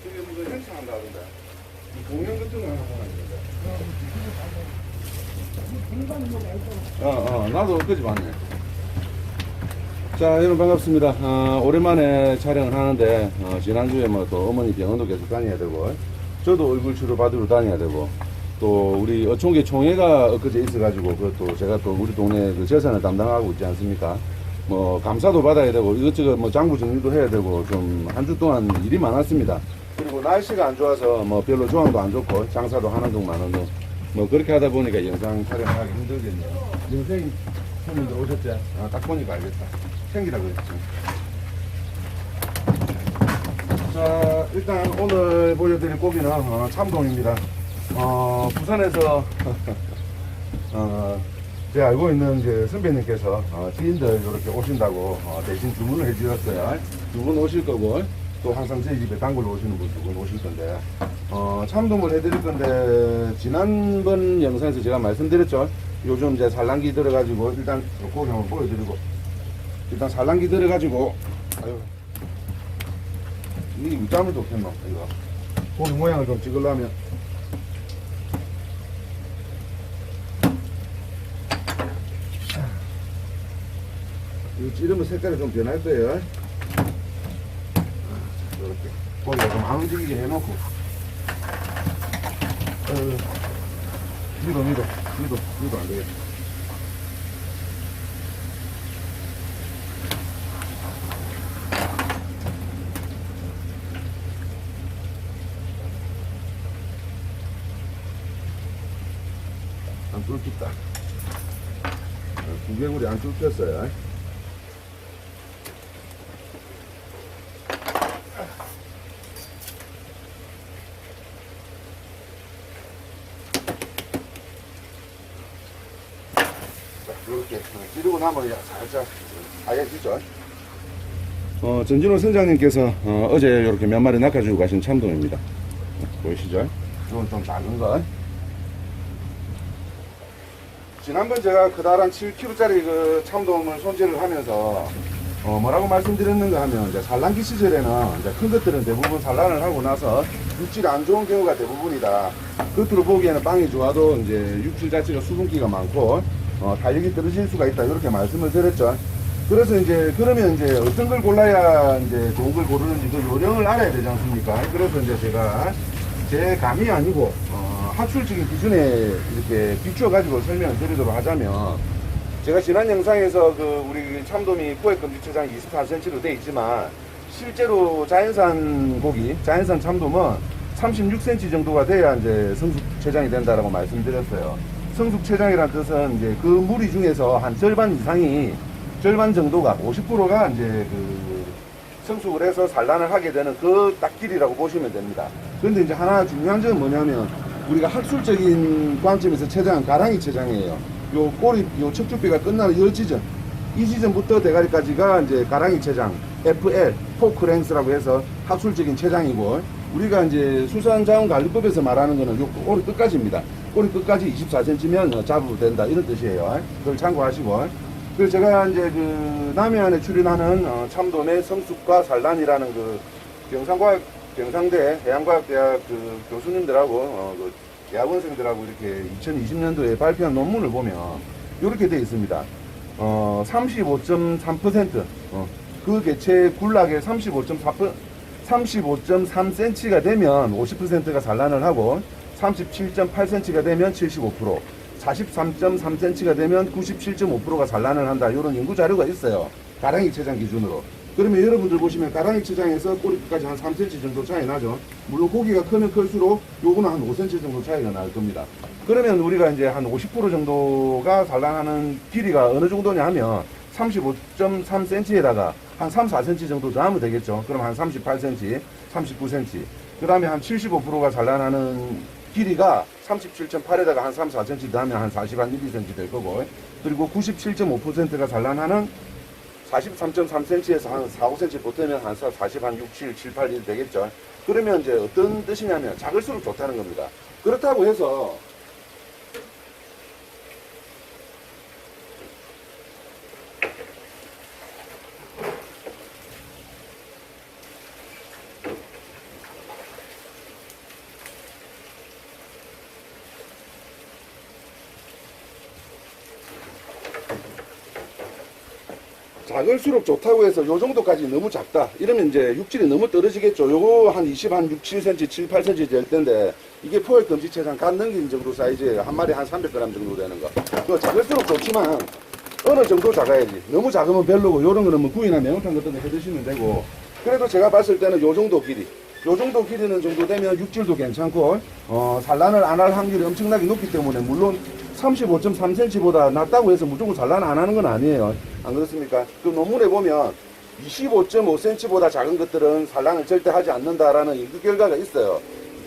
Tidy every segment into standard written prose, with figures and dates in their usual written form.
저기 무슨 행사한다던데. 공연 같은 거 하나 하는데. 나도 엊그제 봤네. 자, 여러분 반갑습니다. 오랜만에 촬영을 하는데, 지난주에 뭐 또 어머니 병원도 계속 다녀야 되고, 저도 얼굴 치료 받으러 다녀야 되고, 또 우리 어촌계 총회가 엊그제 있어가지고, 그것도 제가 또 우리 동네 그 재산을 담당하고 있지 않습니까? 뭐 감사도 받아야 되고, 이것저것 뭐 장부 정리도 해야 되고, 좀 한 주 동안 일이 많았습니다. 그리고 날씨가 안 좋아서 뭐 별로 조항도 안 좋고, 장사도 하는 둥 마는 둥, 뭐 그렇게 하다 보니까 영상 촬영하기 힘들겠네요. 선생님 손님들 오셨지? 딱 보니까 알겠다. 챙기라 그랬지. 자, 일단 오늘 보여드릴 고기는 참돔입니다. 부산에서 제가 알고 있는 이제 선배님께서 지인들 이렇게 오신다고 대신 주문을 해주셨어요. 두 분 오실 거고, 또 항상 저희 집에 단골 오시는 분 두 분 오실 건데, 참돔을 해드릴 건데, 지난번 영상에서 제가 말씀드렸죠. 요즘 이제 산란기 들어가지고, 일단 고기 한번 보여드리고, 일단 산란기 들어가지고, 아유, 이게 밑잠을 뒀겠노, 이거. 고기 모양을 좀 찍으려면. 이거 찌르면 색깔이 좀 변할 거예요. 이렇게. 고기가 좀 안 움직이게 해놓고. 밀어 안 되겠다. 안 뚫겠다. 구개구리 안 뚫혔어요. 이렇게 찌르고 나면 살짝 하얘지죠. 전진호 선장님께서 어제 이렇게 몇 마리 낚아주고 가신 참돔입니다. 보이시죠? 이건 좀 작은 거. 지난번 제가 그다란 7kg짜리 그 참돔을 손질을 하면서 뭐라고 말씀드렸는가 하면, 이제 산란기 시절에는 이제 큰 것들은 대부분 산란을 하고 나서 육질이 안 좋은 경우가 대부분이다. 겉으로 보기에는 빵이 좋아도 이제 육질 자체가 수분기가 많고 탄력이 떨어질 수가 있다, 이렇게 말씀을 드렸죠. 그래서 이제 그러면 이제 어떤 걸 골라야 이제 좋은 걸 고르는지 그 요령을 알아야 되지 않습니까? 그래서 이제 제가 제 감이 아니고 학술적인 기준에 이렇게 비추어 가지고 설명을 드리도록 하자면, 제가 지난 영상에서 그 우리 참돔이 포획 금지 체장이 24cm로 되어 있지만, 실제로 자연산 고기, 자연산 참돔은 36cm 정도가 돼야 이제 성숙 체장이 된다라고 말씀드렸어요. 성숙 체장이란 뜻은 이제 그 무리 중에서 한 절반 이상이, 절반 정도가 50%가 이제 그 성숙을 해서 산란을 하게 되는 그 딱 길이라고 보시면 됩니다. 그런데 이제 하나 중요한 점은 뭐냐면, 우리가 학술적인 관점에서 체장은 가랑이 체장이에요. 요 꼬리, 요 척추뼈가 끝나는 이 지점, 이 지점부터 대가리까지가 이제 가랑이 체장, FL, 포크 랭스라고 해서 학술적인 체장이고, 우리가 이제 수산자원관리법에서 말하는 거는 요 꼬리 끝까지입니다. 꼬리 끝까지 24cm면 잡으면 된다, 이런 뜻이에요. 그걸 참고하시고. 그래서 제가 이제 그 남해안에 출연하는 참돔의 성숙과 산란이라는 그 경상대 해양과학대학 그 교수님들하고 그 대학원생들하고 이렇게 2020년도에 발표한 논문을 보면 이렇게 되어 있습니다. 35.3%, 그 개체 굴락의 35.3cm가 되면 50%가 산란을 하고, 37.8cm가 되면 75%, 43.3cm가 되면 97.5%가 산란을 한다, 이런 연구 자료가 있어요. 가랑이 체장 기준으로. 그러면 여러분들 보시면 가랑이 체장에서 꼬리끝까지 한 3cm 정도 차이 나죠. 물론 고기가 크면 클수록 요거는 한 5cm 정도 차이가 날 겁니다. 그러면 우리가 이제 한 50% 정도가 산란하는 길이가 어느 정도냐 하면 35.3cm에다가 한 3, 4cm 정도 더 하면 되겠죠. 그럼 한 38cm, 39cm. 그 다음에 한 75%가 산란하는 길이가 37.8에다가 한 3, 4cm 더 하면 한 40, 1, 2cm 될 거고, 그리고 97.5%가 산란하는 43.3cm에서 한 4, 5cm 보태면 한 40, 한 6, 7, 7, 8, 1 되겠죠. 그러면 이제 어떤 뜻이냐면 작을수록 좋다는 겁니다. 그렇다고 해서 작을수록 좋다고 해서 요 정도까지 너무 작다. 이러면 이제 육질이 너무 떨어지겠죠. 요거 한 6, 7cm, 7, 8cm 될 텐데, 이게 포획 금지체장 간 넘긴 정도 사이즈예요. 한 마리 한 300g 정도 되는 거. 그 작을수록 좋지만, 어느 정도 작아야지. 너무 작으면 별로고, 요런 거는 뭐 구이나 매운탕 같은 거 해 드시면 되고, 그래도 제가 봤을 때는 요 정도 길이. 요 정도 길이는 정도 되면 육질도 괜찮고, 산란을 안 할 확률이 엄청나게 높기 때문에, 물론 35.3cm보다 낮다고 해서 무조건 산란 안 하는 건 아니에요. 안 그렇습니까? 그 논문에 보면 25.5cm보다 작은 것들은 산란을 절대 하지 않는다라는 연구 결과가 있어요.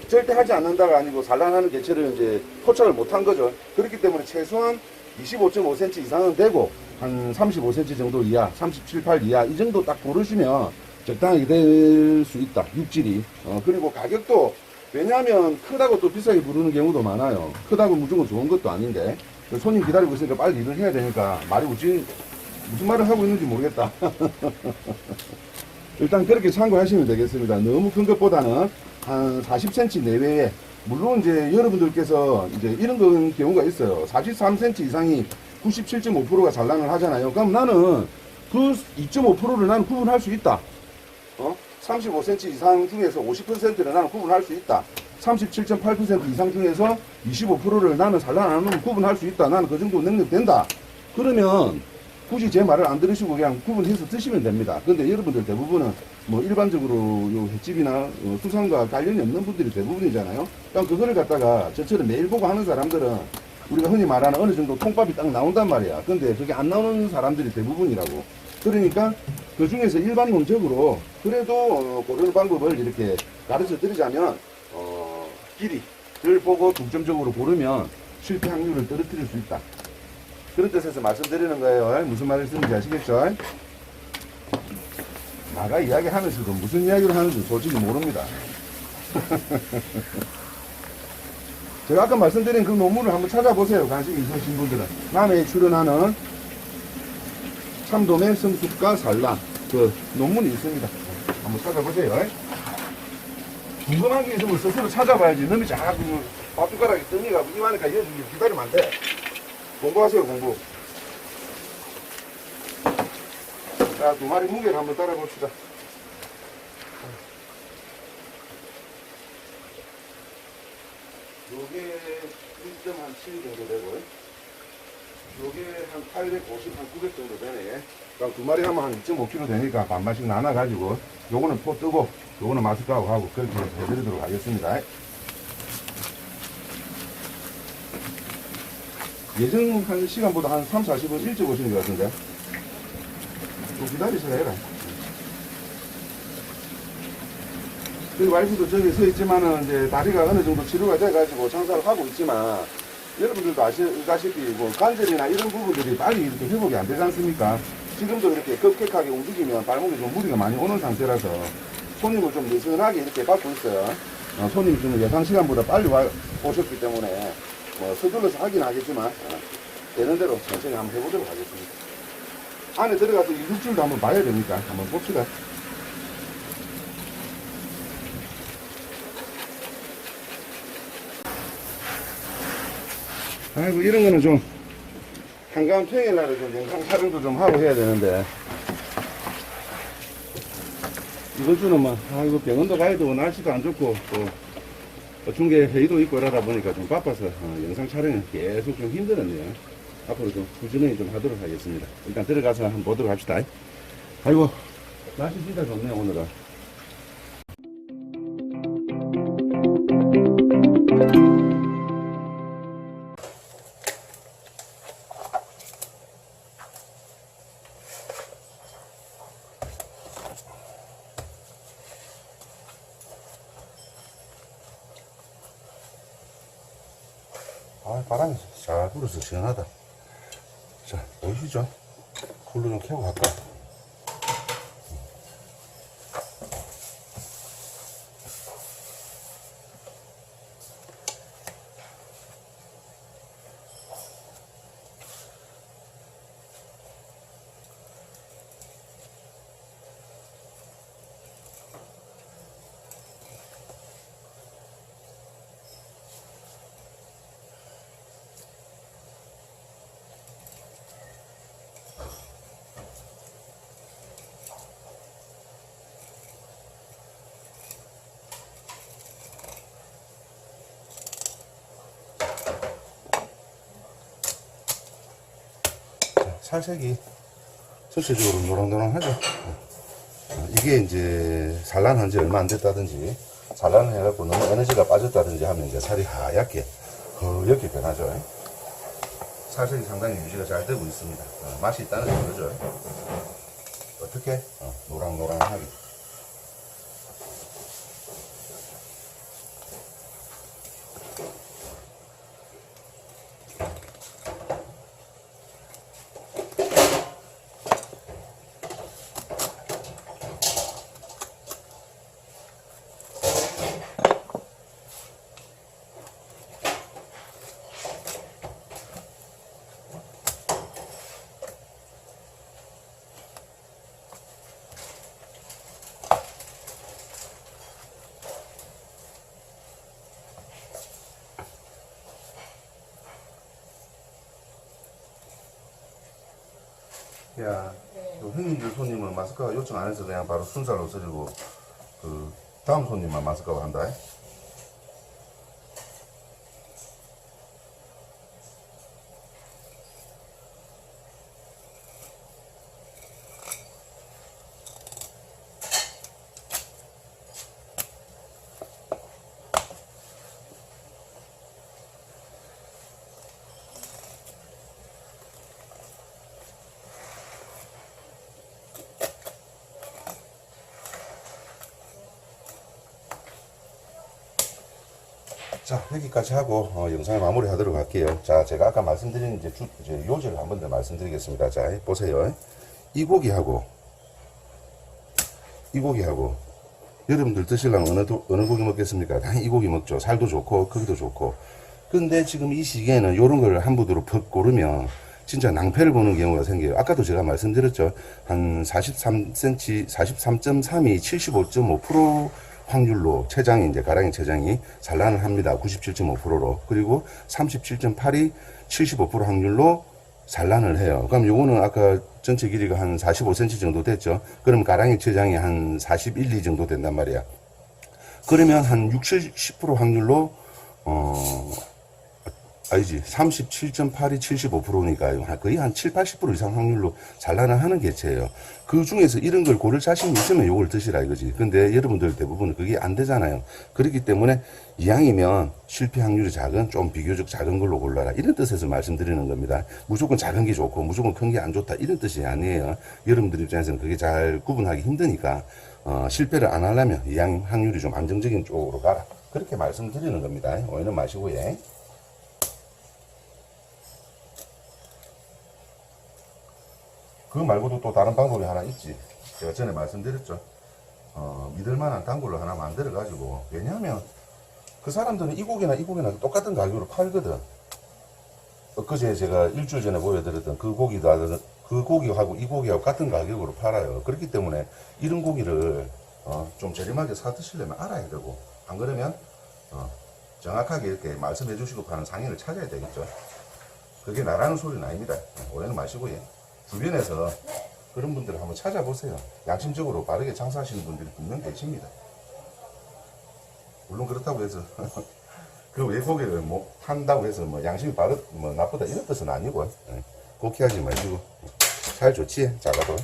절대 하지 않는다가 아니고 산란하는 개체를 이제 포착을 못한 거죠. 그렇기 때문에 최소한 25.5cm 이상은 되고, 한 35cm 정도 이하, 37, 8 이하, 이 정도 딱 고르시면 적당하게 될 수 있다. 육질이. 그리고 가격도, 왜냐하면 크다고 또 비싸게 부르는 경우도 많아요. 크다고 무조건 좋은 것도 아닌데, 손님 기다리고 있으니까 빨리 일을 해야 되니까 말이 무슨 말을 하고 있는지 모르겠다. 일단 그렇게 참고하시면 되겠습니다. 너무 큰 것보다는 한 40cm 내외에, 물론 이제 여러분들께서 이제 이런 경우가 있어요. 43cm 이상이 97.5%가 산란을 하잖아요. 그럼 나는 그 2.5%를 나는 구분할 수 있다. 35cm 이상 중에서 50%를 나는 구분할 수 있다. 37.8% 이상 중에서 25%를 나는 산란 안 하면 구분할 수 있다. 나는 그 정도 능력 된다. 그러면 굳이 제 말을 안 들으시고 그냥 구분해서 드시면 됩니다. 근데 여러분들 대부분은 뭐 일반적으로 요 횟집이나 수산과 관련이 없는 분들이 대부분이잖아요. 그럼 그거를 갖다가 저처럼 매일 보고 하는 사람들은 우리가 흔히 말하는 어느 정도 통밥이 딱 나온단 말이야. 근데 그게 안 나오는 사람들이 대부분이라고. 그러니까 그 중에서 일반론적으로 그래도 고르는 방법을 이렇게 가르쳐 드리자면, 길이를 보고 중점적으로 고르면 실패 확률을 떨어뜨릴 수 있다. 그런 뜻에서 말씀드리는 거예요. 무슨 말씀인지 아시겠죠? 나가 이야기하면서도 무슨 이야기를 하는지 솔직히 모릅니다. 제가 아까 말씀드린 그 논문을 한번 찾아보세요. 관심이 있으신 분들은. 남해에 출연하는 참돔의 성숙과 산란, 그 논문이 있습니다. 한번 찾아보세요. 궁금한 게 있으면 스스로 찾아봐야지. 너무 자꾸 밥숟가락이 뜨니까 이만하니까 기다리면 안 돼. 공부하세요, 공부. 자, 두 마리 무게를 한번 따라봅시다. 요게 1.7 정도 되고, 요게 한 850, 한 900 정도 되네. 그럼 두 마리 하면 한 2.5kg 되니까 반반씩 나눠가지고, 요거는 포 뜨고, 요거는 마스크하고 하고, 그렇게 해드리도록 하겠습니다. 예정 한 시간보다 한 3, 40분 일찍 오시는 것 같은데. 좀 기다리시라 해라. 그 와이프도 저기 서 있지만은 이제 다리가 어느 정도 치료가 돼가지고 장사를 하고 있지만, 여러분들도 아시다시피 뭐 관절이나 이런 부분들이 빨리 이렇게 회복이 안 되지 않습니까? 지금도 이렇게 급격하게 움직이면 발목에 좀 무리가 많이 오는 상태라서 손님을 좀 느슨하게 이렇게 받고 있어요. 손님이 좀 예상 시간보다 빨리 오셨기 때문에 뭐 서둘러서 하긴 하겠지만 되는 대로 천천히 한번 해보도록 하겠습니다. 안에 들어가서 이 육질도 한번 봐야 되니까 한번 봅시다. 아이고, 이런 거는 좀 한가한 평일날에 좀 영상 촬영도 좀 하고 해야 되는데, 이번 주는 막 아이고 병원도 가야 되고 날씨도 안 좋고 또 중계 회의도 있고 이러다 보니까 좀 바빠서 영상 촬영이 계속 좀 힘들었네요. 앞으로 좀 꾸준히 좀 하도록 하겠습니다. 일단 들어가서 한번 보도록 합시다. 아이고, 날씨 진짜 좋네 오늘은. 바람이 잘 불어서 시원하다. 자, 보이시죠? 불로 좀 켜고 갈까? 살색이 전체적으로 노랑노랑하죠. 이게 이제 산란한 지 얼마 안 됐다든지 산란을 해갖고 너무 에너지가 빠졌다든지 하면 이제 살이 하얗게 허옇게 변하죠. 살색이 상당히 유지가 잘 되고 있습니다. 맛이 있다는 거죠. 어떻게? 노랑노랑하게. 야, 그 형님들 손님은 마스크가 요청 안 해서 그냥 바로 순살로 썰이고, 그 다음 손님만 마스크가 한다. 자, 여기까지 하고 영상을 마무리 하도록 할게요. 자, 제가 아까 말씀드린 이제 요지를 한 번 더 말씀드리겠습니다. 자, 보세요. 이 고기하고 여러분들 드시려면 어느 고기 먹겠습니까? 당연히 이 고기 먹죠. 살도 좋고 크기도 좋고. 근데 지금 이 시기에는 요런 걸 한 부대로 퍽 고르면 진짜 낭패를 보는 경우가 생겨요. 아까도 제가 말씀드렸죠. 한 43cm, 43.3이 75.5% 확률로 체장이 이제 가랑이 체장이 산란을 합니다. 97.5%로. 그리고 37.8이 75% 확률로 산란을 해요. 그럼 요거는 아까 전체 길이가 한 45cm 정도 됐죠. 그럼 가랑이 체장이 한 41, 2 정도 된단 말이야. 그러면 한 60, 10% 확률로 아니지 37.8이 75%니까요. 거의 한 7, 80% 이상 확률로 산란을 하는 개체예요. 그 중에서 이런 걸 고를 자신이 있으면 요걸 드시라 이거지. 근데 여러분들 대부분은 그게 안 되잖아요. 그렇기 때문에 이왕이면 실패 확률이 작은 좀 비교적 작은 걸로 골라라 이런 뜻에서 말씀드리는 겁니다. 무조건 작은 게 좋고 무조건 큰 게 안 좋다 이런 뜻이 아니에요. 여러분들 입장에서는 그게 잘 구분하기 힘드니까 실패를 안 하려면 이왕 확률이 좀 안정적인 쪽으로 가라 그렇게 말씀드리는 겁니다. 오해는 마시고요. 그거 말고도 또 다른 방법이 하나 있지. 제가 전에 말씀드렸죠. 믿을만한 단골을 하나 만들어가지고. 왜냐하면 그 사람들은 이 고기나 똑같은 가격으로 팔거든. 엊그제 제가 일주일 전에 보여드렸던 그 고기하고 이 고기하고 같은 가격으로 팔아요. 그렇기 때문에 이런 고기를 좀 저렴하게 사 드시려면 알아야 되고, 안 그러면 정확하게 이렇게 말씀해 주시고 파는 상인을 찾아야 되겠죠. 그게 나라는 소리는 아닙니다. 오해는 마시고요. 주변에서 그런 분들을 한번 찾아보세요. 양심적으로 바르게 장사하시는 분들이 분명 계십니다. 물론 그렇다고 해서 그 외고기를 뭐 판다고 해서 뭐 양심이 나쁘다 이런 뜻은 아니고 그렇게 하지 마시고 잘 좋지 작아도.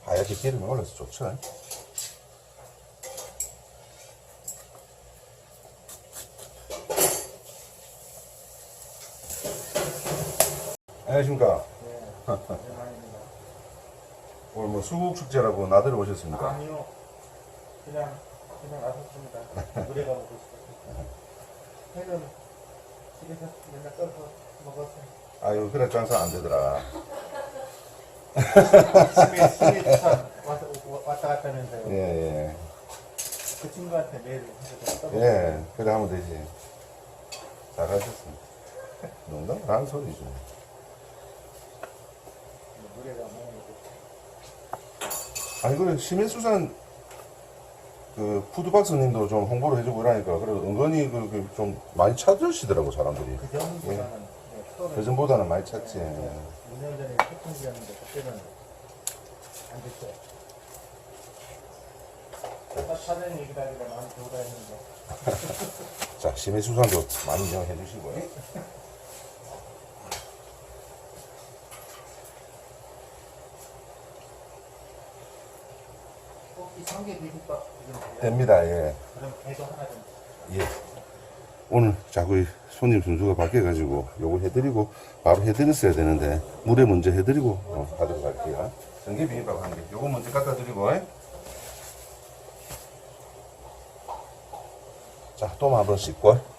하얗게 기름이 올라서 좋죠. 안녕하십니까. 네. 오늘 뭐 수국 축제라고 나들어 오셨습니까? 아니요. 그냥 왔었습니다. 노래가 먹고 싶어서. 회는 집에서 맨날 떠서 먹었어요. 아유, 그래 장사 안 되더라. 집에 주차 왔다 갔다 하면서요. 예, 예. 그 친구한테 매일 해서 떠먹고. 예, 그래 하면 되지. 잘하셨습니다. 농담을 하는 소리죠. 물에다 먹는 거. 아니, 그래, 심해수산 그 푸드박스님도 좀 홍보를 해주고 이러니까, 그래, 은근히 좀 많이 찾으시더라고, 사람들이. 그 전보다는 그 전보다는 많이 찾지. 2년 전에 태풍이었는데 그때는 안 됐어요. 사전 얘기를 하기가 많이 배우다 했는데. 자, 심해수산도 많이 이용해 주시고요. 이 성게 비빔밥 지금 돼요? 됩니다, 예. 그럼 계속 하나 좀. 예. 오늘 자꾸 손님 순수가 바뀌어가지고 요거 해드리고 바로 해드렸어야 되는데 물에 먼저 해드리고 가도록 할게요. 전개 비빔밥 한 개. 요거 먼저 갖다 드리고. 자, 또 한번 씻고.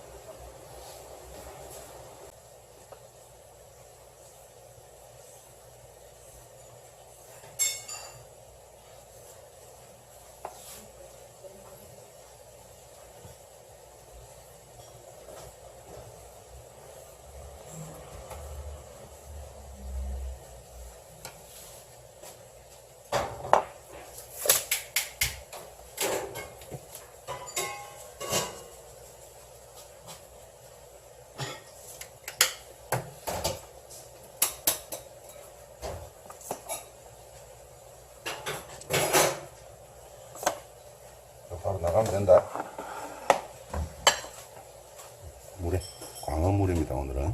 바로 나가면 된다. 물에 광어물입니다, 오늘은.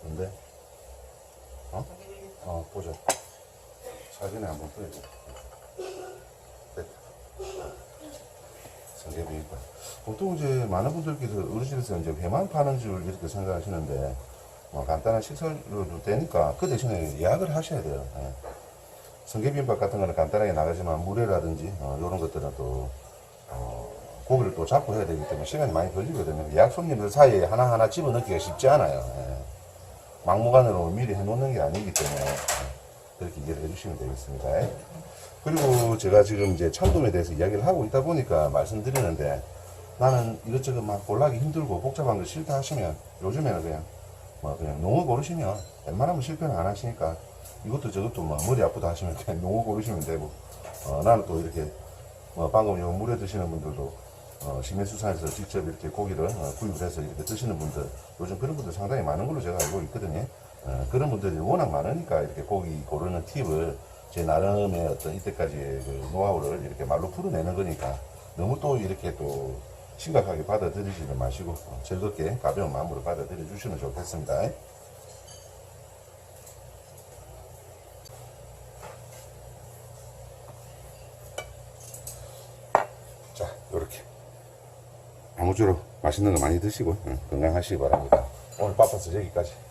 근데 보자. 사진에 한번 보여줘. 됐다. 성게비빔밥. 보통 이제 많은 분들께서 어르신에서 이제 회만 파는 줄 이렇게 생각하시는데 간단한 식사료도 되니까 그 대신에 예약을 하셔야 돼요. 예. 성게비빔밥 같은 거는 간단하게 나가지만 물회라든지 이런 것들은 또 고기를 또 잡고 해야 되기 때문에 시간이 많이 걸리거든요. 예약 손님들 사이에 하나하나 집어넣기가 쉽지 않아요. 예. 막무가내로 미리 해놓는 게 아니기 때문에 그렇게 이해를 해주시면 되겠습니다. 예. 그리고 제가 지금 이제 참돔에 대해서 이야기를 하고 있다 보니까 말씀드리는데 나는 이것저것 막 골라기 힘들고 복잡한 거 싫다 하시면 요즘에는 그냥 농어 고르시면 웬만하면 실패는 안 하시니까 이것도 저것도 머리 아프다 하시면 그냥 농어 고르시면 되고 나는 또 이렇게 방금 요 물에 드시는 분들도 심해수산에서 직접 이렇게 고기를 구입을 해서 이렇게 드시는 분들 요즘 그런 분들 상당히 많은 걸로 제가 알고 있거든요. 그런 분들이 워낙 많으니까 이렇게 고기 고르는 팁을 제 나름의 어떤 이때까지의 그 노하우를 이렇게 말로 풀어내는 거니까 너무 또 이렇게 또 심각하게 받아들이지는 마시고 즐겁게 가벼운 마음으로 받아들여 주시면 좋겠습니다. 자, 요렇게 아무쪼록 맛있는 거 많이 드시고 건강하시기 바랍니다. 오늘 바빠서 여기까지.